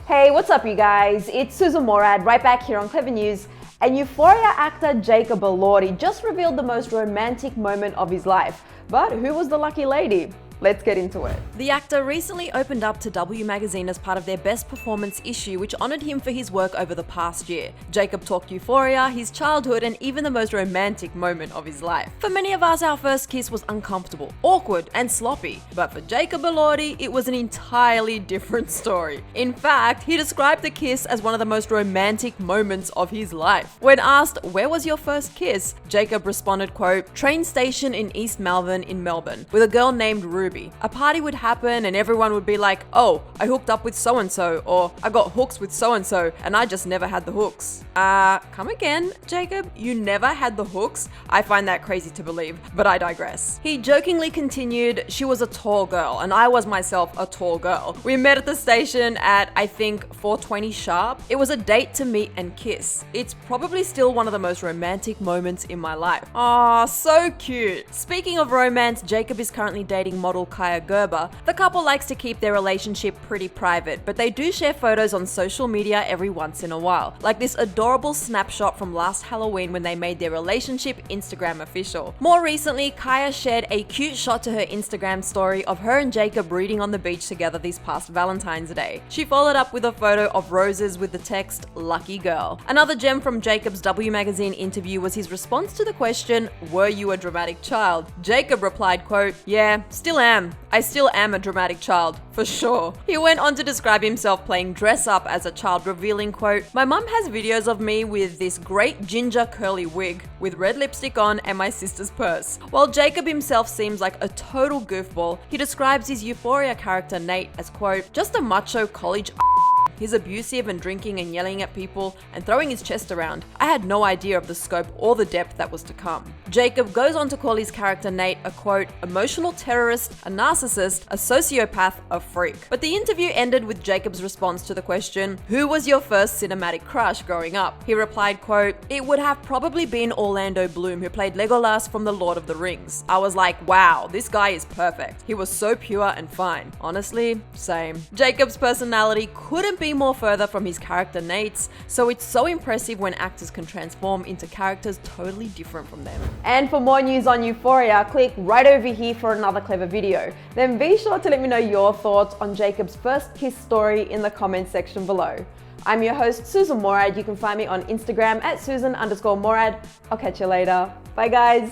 Hey, what's up you guys? It's Susan Morad right back here on Clever News, and Euphoria actor Jacob Elordi just revealed the most romantic moment of his life. But who was the lucky lady? Let's get into it. The actor recently opened up to W Magazine as part of their Best Performance issue, which honoured him for his work over the past year. Jacob talked Euphoria, his childhood, and even the most romantic moment of his life. For many of us, our first kiss was uncomfortable, awkward, and sloppy. But for Jacob Elordi, it was an entirely different story. In fact, he described the kiss as one of the most romantic moments of his life. When asked, "Where was your first kiss?" Jacob responded, quote, "Train station in East Malvern in Melbourne, with a girl named Ruby. A party would happen and everyone would be like, oh, I hooked up with so-and-so, or I got hooks with so-and-so and I just never had the hooks." Come again, Jacob? You never had the hooks? I find that crazy to believe, but I digress. He jokingly continued, "She was a tall girl and I was myself a tall girl. We met at the station at, I think, 4:20 sharp. It was a date to meet and kiss. It's probably still one of the most romantic moments in my life." Aw, so cute. Speaking of romance, Jacob is currently dating model Kaya Gerber. The couple likes to keep their relationship pretty private, but they do share photos on social media every once in a while, like this adorable snapshot from last Halloween when they made their relationship Instagram official. More recently, Kaya shared a cute shot to her Instagram story of her and Jacob reading on the beach together this past Valentine's Day. She followed up with a photo of roses with the text, "Lucky girl." Another gem from Jacob's W Magazine interview was his response to the question, "Were you a dramatic child?" Jacob replied, quote, "Yeah, still am. I still am a dramatic child, for sure." He went on to describe himself playing dress up as a child, revealing, quote, "My mum has videos of me with this great ginger curly wig, with red lipstick on and my sister's purse." While Jacob himself seems like a total goofball, he describes his Euphoria character Nate as, quote, "Just a macho college." He's abusive and drinking and yelling at people and throwing his chest around. I had no idea of the scope or the depth that was to come. Jacob goes on to call his character Nate a, quote, "emotional terrorist, a narcissist, a sociopath, a freak." But the interview ended with Jacob's response to the question, "Who was your first cinematic crush growing up?" He replied, quote, "It would have probably been Orlando Bloom, who played Legolas from The Lord of the Rings. I was like, wow, this guy is perfect. He was so pure and fine." Honestly, same. Jacob's personality couldn't be more further from his character Nate's, so it's so impressive when actors can transform into characters totally different from them. And for more news on Euphoria, click right over here for another clever video. Then be sure to let me know your thoughts on Jacob's first kiss story in the comments section below. I'm your host, Susan Morad. You can find me on Instagram at Susan_Morad. I'll catch you later. Bye guys.